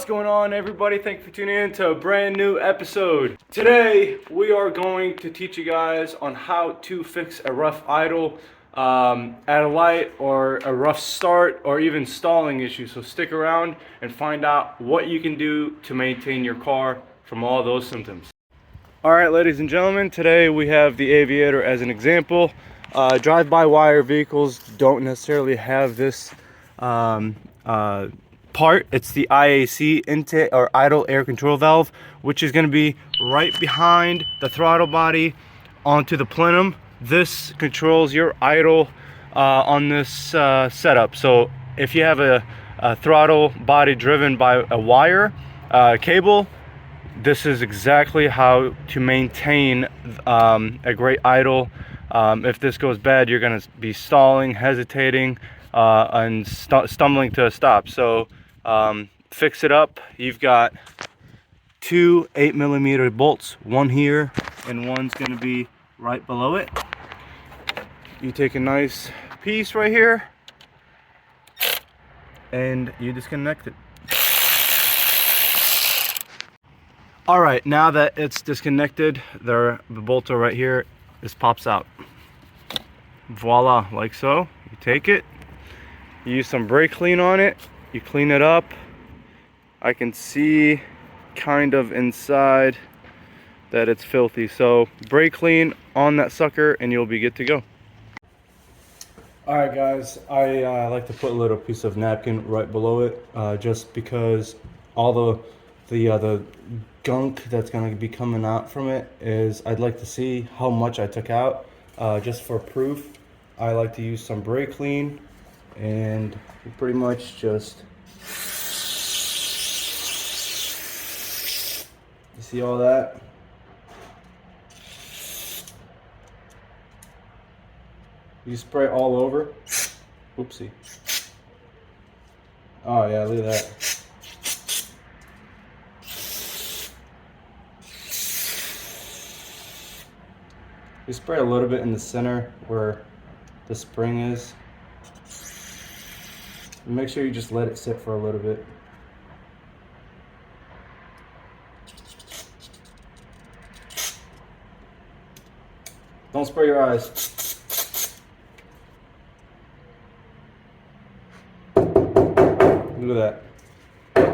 going on, everybody? Thank you for tuning in to a brand new episode. Today we are going to teach you guys on how to fix a rough idle at a light, or a rough start, or even stalling issue. So stick around and find out what you can do to maintain your car from all those symptoms. Alright, ladies and gentlemen, today we have the Aviator as an example. Drive-by-wire vehicles don't necessarily have this part. It's the IAC, intake or idle air control valve, which is going to be right behind the throttle body onto the plenum. This controls your idle on this setup. So if you have a throttle body driven by a wire cable, this is exactly how to maintain a great idle. If this goes bad, you're going to be stalling, hesitating, and stumbling to a stop. So fix it up. You've got two 8mm bolts, one here and one's going to be right below it. You take a nice piece right here and you disconnect it. Alright, now that it's disconnected, the bolts are right here. This pops out. Voila, like so. You take it, you use some brake clean on it, you clean it up. I can see kind of inside that it's filthy, so brake clean on that sucker and you'll be good to go. Alright guys, I like to put a little piece of napkin right below it, just because all the gunk that's going to be coming out from it is, I'd like to see how much I took out. Just for proof, I like to use some brake clean, and pretty much just, you see all that? You spray all over. Oopsie. Oh yeah, look at that. You spray a little bit in the center where the spring is. And make sure you just let it sit for a little bit. Don't spray your eyes. Look at that.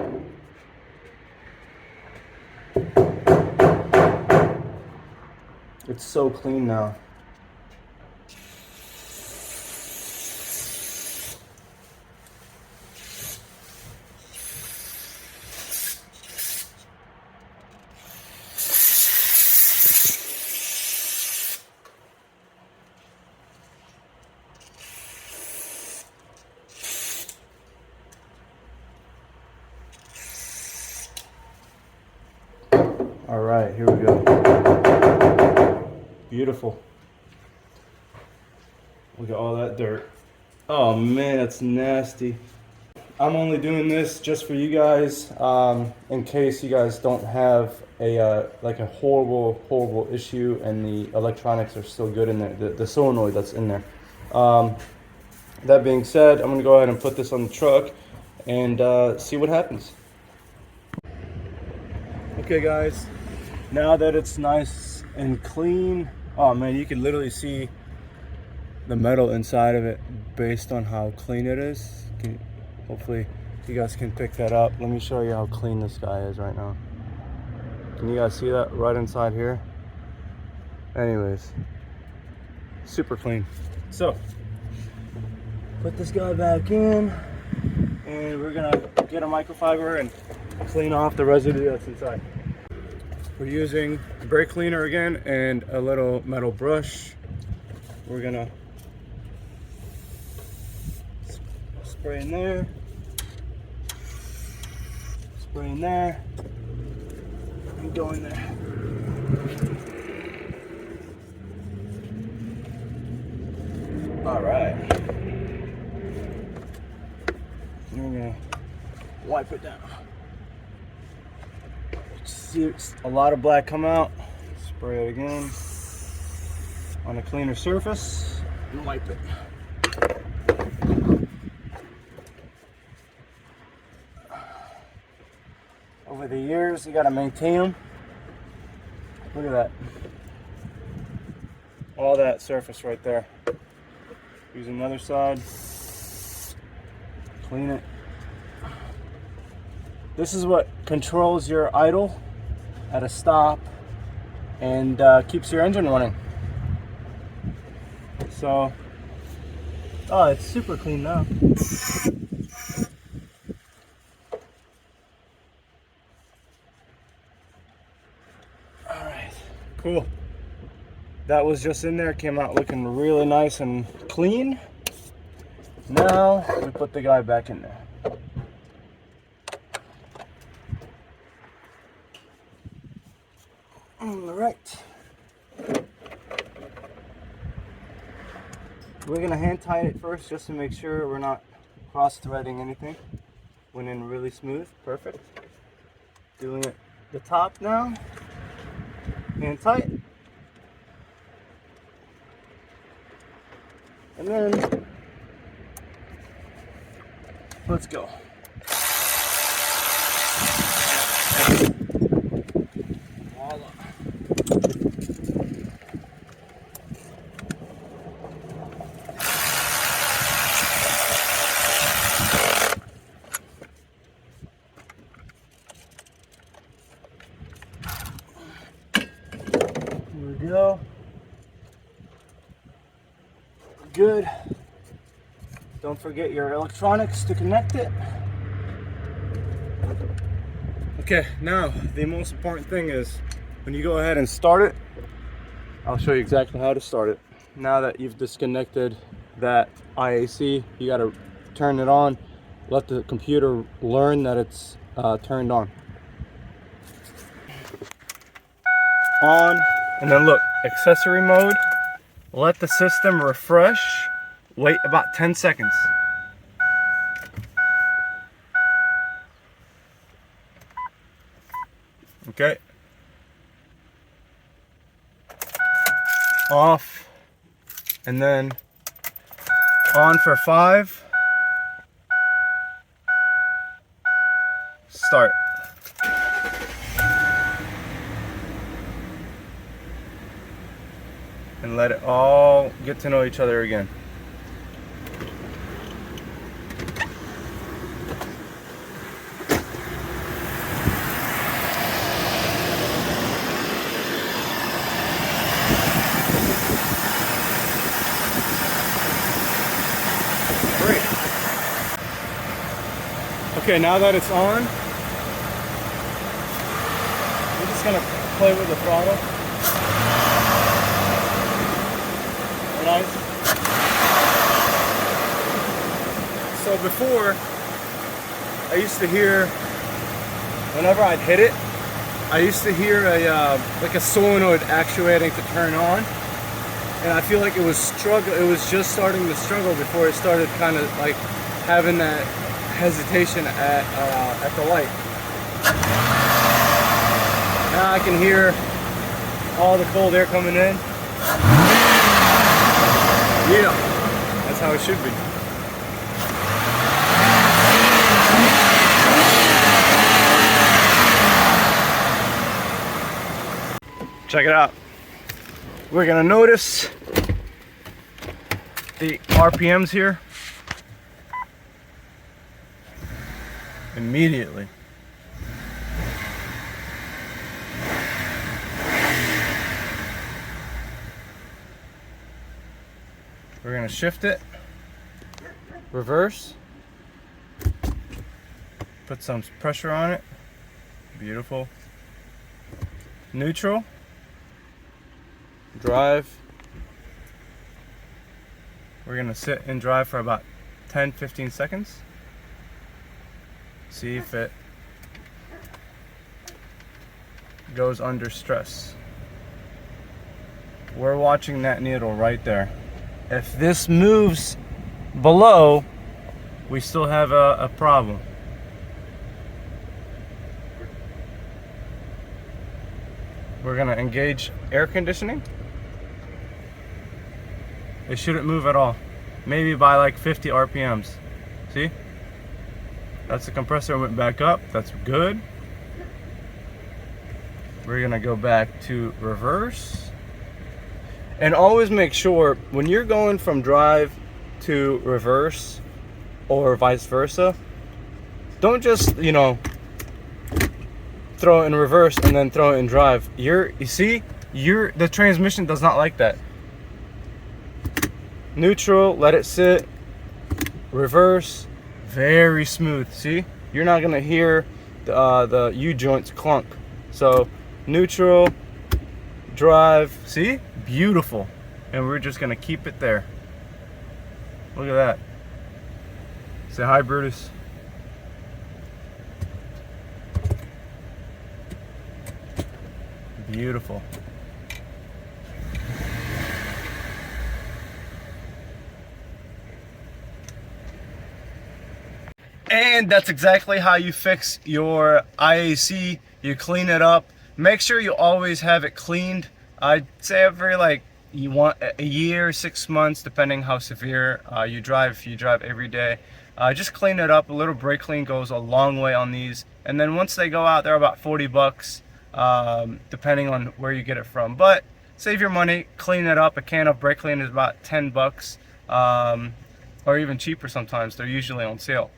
It's so clean now. All right, here we go. Beautiful. Look at all that dirt. Oh man, that's nasty. I'm only doing this just for you guys, in case you guys don't have a like a horrible issue and the electronics are still good in there, the solenoid that's in there. That being said, I'm gonna go ahead and put this on the truck and see what happens. Okay guys, now that it's nice and clean, oh man, you can literally see the metal inside of it based on how clean it is. Hopefully you guys can pick that up. Let me show you how clean this guy is right now. Can you guys see that right inside here? Anyways, super clean. So put this guy back in and we're gonna get a microfiber and clean off the residue that's inside. We're using brake cleaner again and a little metal brush. We're gonna spray in there, spray in there, and go in there. All right. And we're gonna wipe it down. See a lot of black come out. Spray it again on a cleaner surface and wipe it. over the years. You got to maintain them. Look at that. All that surface right there. Use another side. Clean it. This is what controls your idle at a stop and keeps your engine running. So, oh, it's super clean now. All right, cool. That was just in there, came out looking really nice and clean. Now we put the guy back in there. All right. We're gonna hand tighten it first just to make sure we're not cross-threading anything. Went in really smooth, perfect. Doing it the top now. Hand tight. And then let's go. Voila. Here we go. Good. Don't forget your electronics to connect it. Okay, now the most important thing is when you go ahead and start it, I'll show you exactly how to start it. Now that you've disconnected that IAC, you got to turn it on, let the computer learn that it's turned on. On, and then look, accessory mode. Let the system refresh. Wait about 10 seconds. Okay. Off. And then on for 5. Start. And let it all get to know each other again. Great. Okay, now that it's on, we're just gonna play with the throttle. Nice. So before, I used to hear, whenever I'd hit it, I used to hear like a solenoid actuating to turn on, and I feel like it was just starting to struggle before it started kind of like having that hesitation at the light. Now I can hear all the cold air coming in. Yeah, that's how it should be. Check it out. We're gonna notice the RPMs here immediately. We're gonna shift it, reverse, put some pressure on it, beautiful. Neutral, drive. We're gonna sit and drive for about 10-15 seconds. See if it goes under stress. We're watching that needle right there. If this moves below, we still have a problem. We're gonna engage air conditioning. It shouldn't move at all. Maybe by like 50 RPMs. See? That's the compressor went back up. That's good. we're gonna go back to reverse. And always make sure when you're going from drive to reverse or vice versa, don't just, you know, throw it in reverse and then throw it in drive. You see, the transmission does not like that. Neutral, let it sit. Reverse, very smooth. See, you're not gonna hear the U-joints clunk. So neutral, drive, see, beautiful. And we're just gonna keep it there. Look at that. Say hi, Brutus. Beautiful. And that's exactly how you fix your IAC. You clean it up. Make sure you always have it cleaned. I'd say every, like, you want a year, 6 months, depending how severe you drive. If you drive every day, just clean it up. A little brake clean goes a long way on these. And then once they go out, they're about 40 bucks, depending on where you get it from. But save your money, clean it up. A can of brake clean is about 10 bucks, or even cheaper sometimes. They're usually on sale.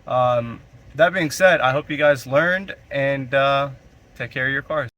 That being said, I hope you guys learned, and take care of your cars.